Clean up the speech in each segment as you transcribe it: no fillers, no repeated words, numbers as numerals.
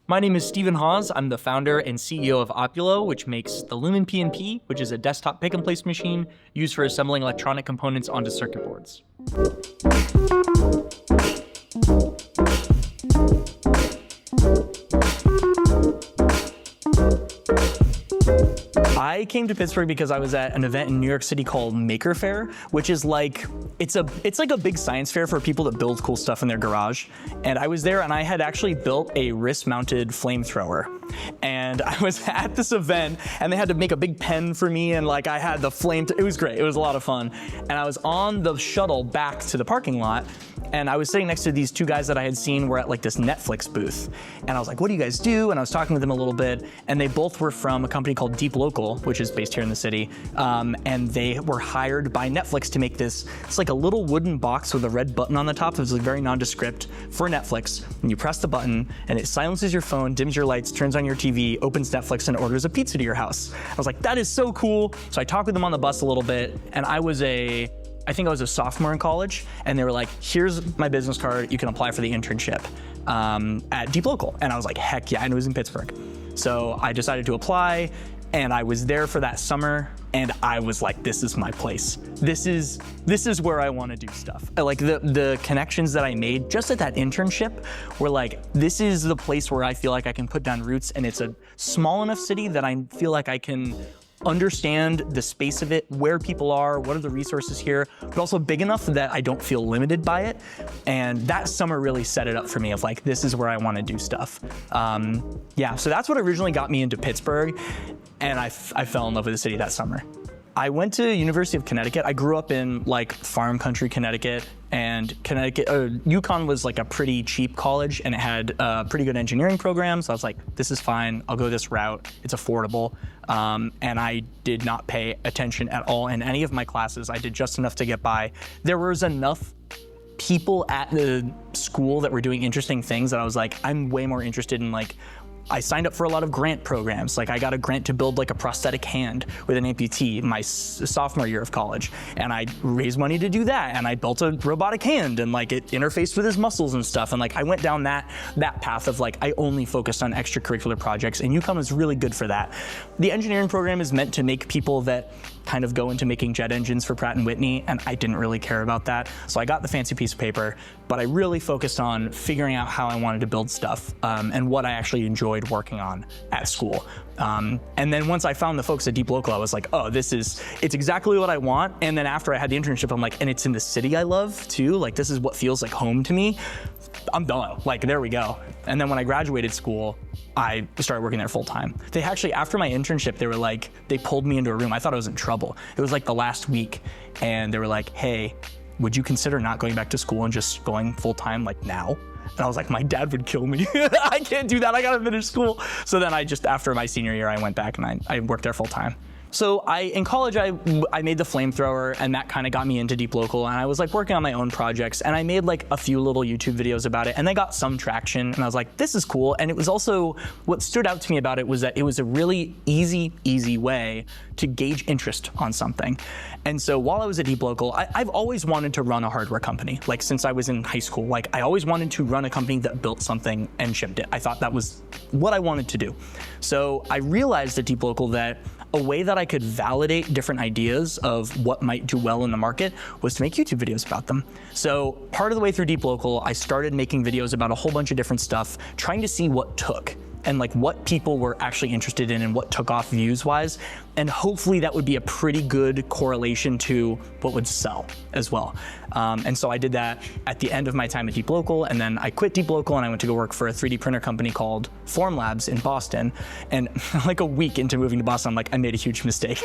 My name is Stephen Hawes. I'm the founder and CEO of Opulo, which makes the Lumen PNP, which is a desktop pick-and-place machine used for assembling electronic components onto circuit boards. I came to Pittsburgh because I was at an event in New York City called Maker Faire, which is like, it's like a big science fair for people that build cool stuff in their garage. And I was there and I had actually built a wrist-mounted flamethrower. And I was at this event and they had to make a big pen for me and like I had the flame, it was great, it was a lot of fun. And I was on the shuttle back to the parking lot and I was sitting next to these two guys that I had seen were at like this Netflix booth. And I was like, what do you guys do? And I was talking with them a little bit and they both were from a company called Deep Local, which is based here in the city. And they were hired by Netflix to make this, it's like a little wooden box with a red button on the top that was like very nondescript for Netflix. And you press the button and it silences your phone, dims your lights, turns on your TV, opens Netflix and orders a pizza to your house. I was like, that is so cool. So I talked with them on the bus a little bit and I think I was a sophomore in college and they were like, here's my business card, you can apply for the internship at Deep Local. And I was like, heck yeah, and it was in Pittsburgh. So I decided to apply and I was there for that summer and I was like, this is my place. This is where I want to do stuff. Like the connections that I made just at that internship were like, this is the place where I feel like I can put down roots and it's a small enough city that I feel like I can understand the space of it, where people are, what are the resources here, but also big enough that I don't feel limited by it. And that summer really set it up for me of like, this is where I want to do stuff. Yeah, so that's what originally got me into Pittsburgh. And I fell in love with the city that summer. I went to University of Connecticut. I grew up in like farm country Connecticut, and UConn was like a pretty cheap college and it had pretty good engineering programs. So I was like, this is fine, I'll go this route, it's affordable. And I did not pay attention at all in any of my classes. I did just enough to get by. There was enough people at the school that were doing interesting things that I was like, I'm way more interested in like, I signed up for a lot of grant programs. Like I got a grant to build like a prosthetic hand with an amputee my sophomore year of college. And I raised money to do that. And I built a robotic hand and like it interfaced with his muscles and stuff. And like I went down that path of like, I only focused on extracurricular projects and UConn was really good for that. The engineering program is meant to make people that kind of go into making jet engines for Pratt & Whitney, and I didn't really care about that. So I got the fancy piece of paper, but I really focused on figuring out how I wanted to build stuff and what I actually enjoyed working on at school. And then once I found the folks at Deep Local, I was like, oh, it's exactly what I want. And then after I had the internship, I'm like, and it's in the city I love too. Like this is what feels like home to me. I'm done, like there we go. And then when I graduated school, I started working there full time. They actually, after my internship, they were like, they pulled me into a room. I thought I was in trouble. It was like the last week and they were like, hey, would you consider not going back to school and just going full time like now? And I was like, my dad would kill me. I can't do that, I gotta finish school. So then after my senior year, I went back and I worked there full time. So in college, I made the flamethrower and that kind of got me into Deep Local and I was like working on my own projects and I made like a few little YouTube videos about it and they got some traction and I was like, this is cool. And it was also, what stood out to me about it was that it was a really easy way to gauge interest on something. And so while I was at Deep Local, I've always wanted to run a hardware company. Like since I was in high school, like I always wanted to run a company that built something and shipped it. I thought that was what I wanted to do. So I realized at Deep Local that a way that I could validate different ideas of what might do well in the market was to make YouTube videos about them. So part of the way through Deep Local, I started making videos about a whole bunch of different stuff, trying to see what took and like what people were actually interested in and what took off views-wise. And hopefully that would be a pretty good correlation to what would sell as well. And so I did that at the end of my time at Deep Local, and then I quit Deep Local and I went to go work for a 3D printer company called Formlabs in Boston. And like a week into moving to Boston, I'm like, I made a huge mistake.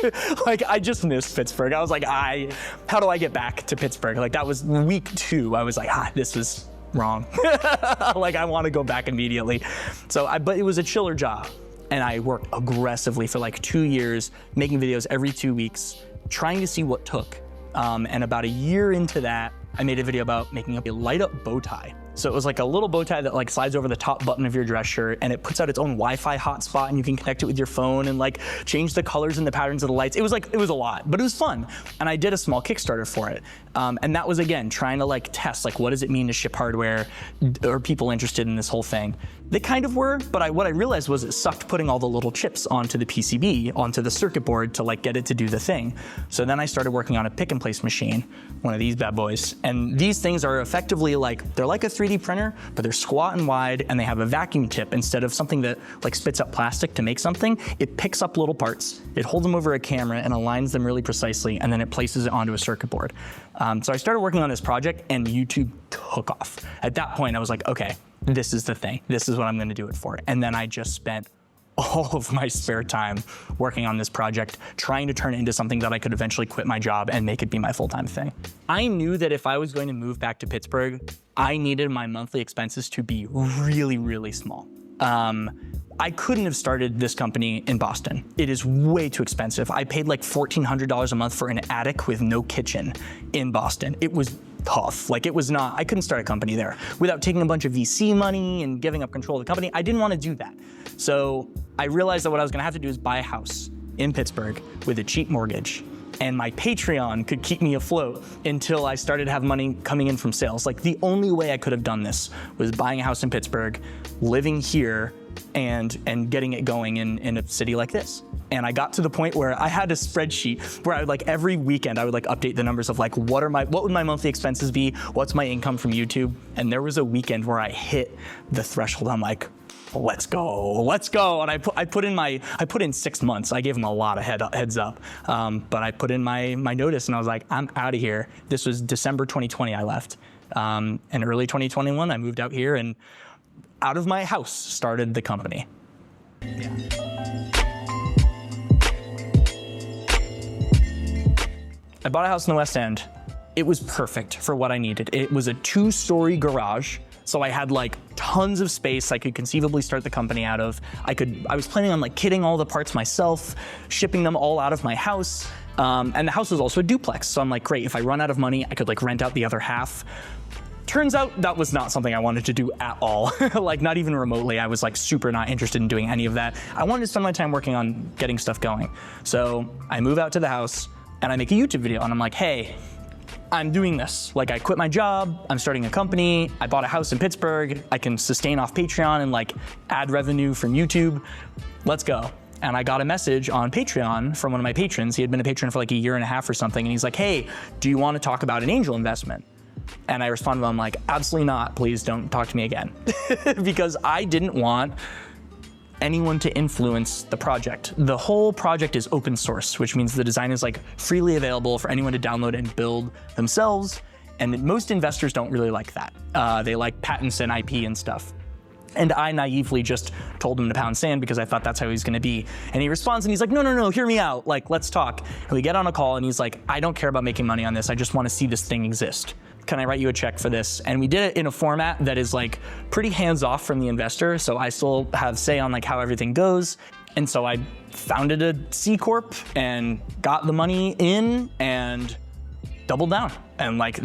Like I just missed Pittsburgh. I was like, how do I get back to Pittsburgh? Like that was week 2. I was like, this was wrong. Like I want to go back immediately. But it was a chiller job. And I worked aggressively for like 2 years, making videos every 2 weeks, trying to see what took. And about a year into that, I made a video about making a light up bow tie. So it was like a little bow tie that like slides over the top button of your dress shirt, and it puts out its own Wi-Fi hotspot, and you can connect it with your phone and like change the colors and the patterns of the lights. It was a lot, but it was fun. And I did a small Kickstarter for it. And that was, again, trying to like test, like, what does it mean to ship hardware? Are people interested in this whole thing? They kind of were, but what I realized was it sucked putting all the little chips onto the PCB, onto the circuit board to like get it to do the thing. So then I started working on a pick and place machine, one of these bad boys. And these things are effectively like, they're like a 3D printer, but they're squat and wide, and they have a vacuum tip. Instead of something that like spits out plastic to make something, it picks up little parts, it holds them over a camera and aligns them really precisely, and then it places it onto a circuit board. So I started working on this project, and YouTube took off. At that point, I was like, okay, this is the thing. This is what I'm gonna do it for. And then I just spent all of my spare time working on this project, trying to turn it into something that I could eventually quit my job and make it be my full-time thing. I knew that if I was going to move back to Pittsburgh, I needed my monthly expenses to be really, really small. I couldn't have started this company in Boston. It is way too expensive. I paid like $1,400 a month for an attic with no kitchen in Boston. It was tough. Like, it was not, I couldn't start a company there without taking a bunch of VC money and giving up control of the company. I didn't want to do that. So I realized that what I was gonna have to do is buy a house in Pittsburgh with a cheap mortgage, and my Patreon could keep me afloat until I started to have money coming in from sales. Like, the only way I could have done this was buying a house in Pittsburgh, living here, and getting it going in a city like this. And I got to the point where I had a spreadsheet where I would like every weekend I would like update the numbers of like what would my monthly expenses be, what's my income from YouTube. And there was a weekend where I hit the threshold. I'm like, let's go. And I put in 6 months. I gave them a lot of heads up, but I put in my notice, and I was like, I'm out of here. This was December 2020 I left. And early 2021 I moved out here, and out of my house started the company. Yeah. I bought a house in the West End. It was perfect for what I needed. It was a 2-story garage, so I had like tons of space I could conceivably start the company out of. I was planning on like kitting all the parts myself, shipping them all out of my house. And the house was also a duplex, so I'm like, great, if I run out of money, I could like rent out the other half. Turns out that was not something I wanted to do at all. Like, not even remotely. I was like super not interested in doing any of that. I wanted to spend my time working on getting stuff going. So I move out to the house and I make a YouTube video, and I'm like, hey, I'm doing this. Like, I quit my job, I'm starting a company, I bought a house in Pittsburgh, I can sustain off Patreon and like add revenue from YouTube. Let's go. And I got a message on Patreon from one of my patrons. He had been a patron for like a year and a half or something, and he's like, hey, do you want to talk about an angel investment? And I responded to him like, absolutely not, please don't talk to me again. Because I didn't want anyone to influence the project. The whole project is open source, which means the design is like freely available for anyone to download and build themselves. And most investors don't really like that. They like patents and IP and stuff. And I naively just told him to pound sand because I thought that's how he was gonna be. And he responds and he's like, no, hear me out. Like, let's talk. And we get on a call and he's like, I don't care about making money on this. I just wanna see this thing exist. Can I write you a check for this? And we did it in a format that is like pretty hands-off from the investor. So I still have say on like how everything goes. And so I founded a C Corp and got the money in and doubled down. And like,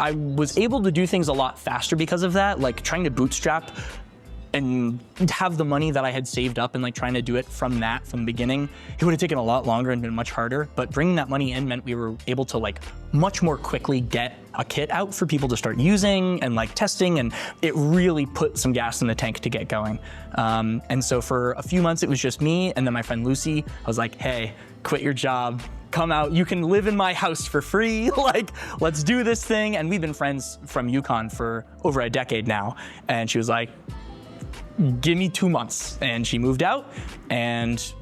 I was able to do things a lot faster because of that. Like, trying to bootstrap and have the money that I had saved up and like trying to do it from the beginning, it would have taken a lot longer and been much harder. But bringing that money in meant we were able to like much more quickly get a kit out for people to start using and like testing, and it really put some gas in the tank to get going. And so for a few months it was just me and then my friend Lucy. I was like, hey, quit your job, come out, you can live in my house for free, like, let's do this thing. And we've been friends from UConn for over a decade now. And she was like, give me 2 months. And she moved out and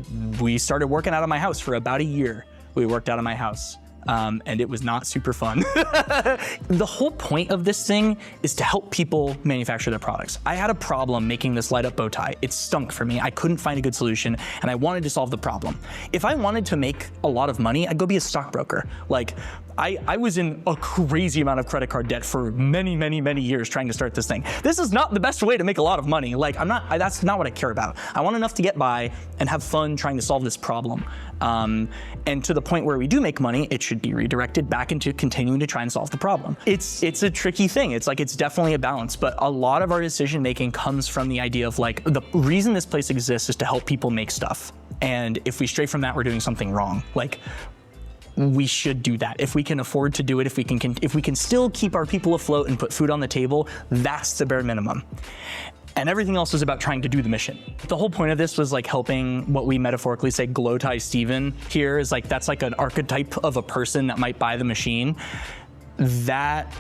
we started working out of my house for about a year. We worked out of my house. And it was not super fun. The whole point of this thing is to help people manufacture their products. I had a problem making this light up bow tie. It stunk for me. I couldn't find a good solution and I wanted to solve the problem. If I wanted to make a lot of money, I'd go be a stockbroker. Like, I was in a crazy amount of credit card debt for many, many, many years trying to start this thing. This is not the best way to make a lot of money. Like, that's not what I care about. I want enough to get by and have fun trying to solve this problem. And to the point where we do make money, it should be redirected back into continuing to try and solve the problem. It's a tricky thing. It's definitely a balance, but a lot of our decision making comes from the idea of like, the reason this place exists is to help people make stuff. And if we stray from that, we're doing something wrong. Like, we should do that. If we can afford to do it, if we can still keep our people afloat and put food on the table, that's the bare minimum. And everything else was about trying to do the mission. The whole point of this was like helping what we metaphorically say glow-tie Steven here is like, that's like an archetype of a person that might buy the machine. That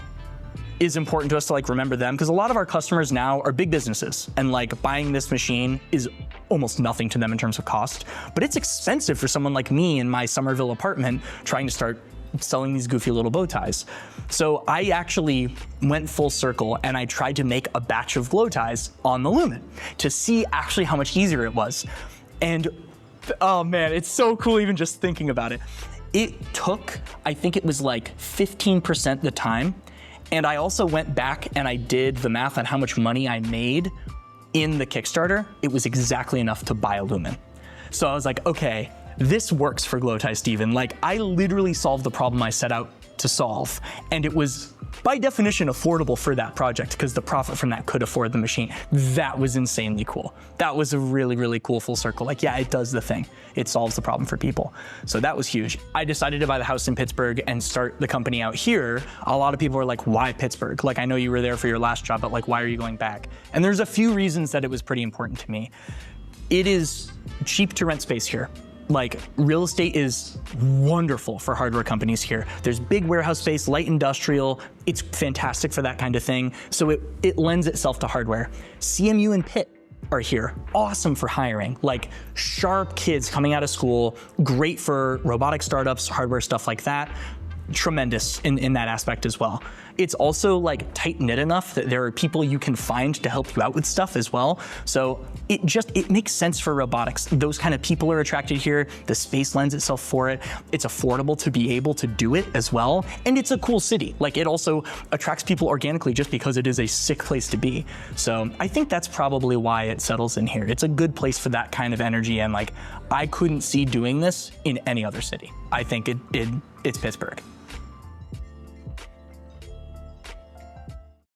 is important to us to like remember them, because a lot of our customers now are big businesses, and like buying this machine is almost nothing to them in terms of cost, but it's expensive for someone like me in my Somerville apartment trying to start selling these goofy little bow ties. So I actually went full circle and I tried to make a batch of glow ties on the Lumen to see actually how much easier it was. And oh man, it's so cool even just thinking about it. It took, I think it was like 15% the time. And I also went back and I did the math on how much money I made in the Kickstarter. It was exactly enough to buy a Lumen. So I was like, okay, this works for glow-tie Steven. Like, I literally solved the problem I set out to solve. And it was, by definition, affordable for that project because the profit from that could afford the machine. That was insanely cool. That was a really, really cool full circle. Like, yeah, it does the thing. It solves the problem for people. So that was huge. I decided to buy the house in Pittsburgh and start the company out here. A lot of people are like, why Pittsburgh? Like, I know you were there for your last job, but like, why are you going back? And there's a few reasons that it was pretty important to me. It is cheap to rent space here. Like, real estate is wonderful for hardware companies here. There's big warehouse space, light industrial. It's fantastic for that kind of thing. So it lends itself to hardware. CMU and Pitt are here. Awesome for hiring. Like, sharp kids coming out of school, great for robotic startups, hardware stuff like that. Tremendous in that aspect as well. It's also like tight-knit enough that there are people you can find to help you out with stuff as well. So it makes sense for robotics. Those kind of people are attracted here. The space lends itself for it. It's affordable to be able to do it as well. And it's a cool city. Like, it also attracts people organically just because it is a sick place to be. So I think that's probably why it settles in here. It's a good place for that kind of energy. And like, I couldn't see doing this in any other city. I think it's Pittsburgh.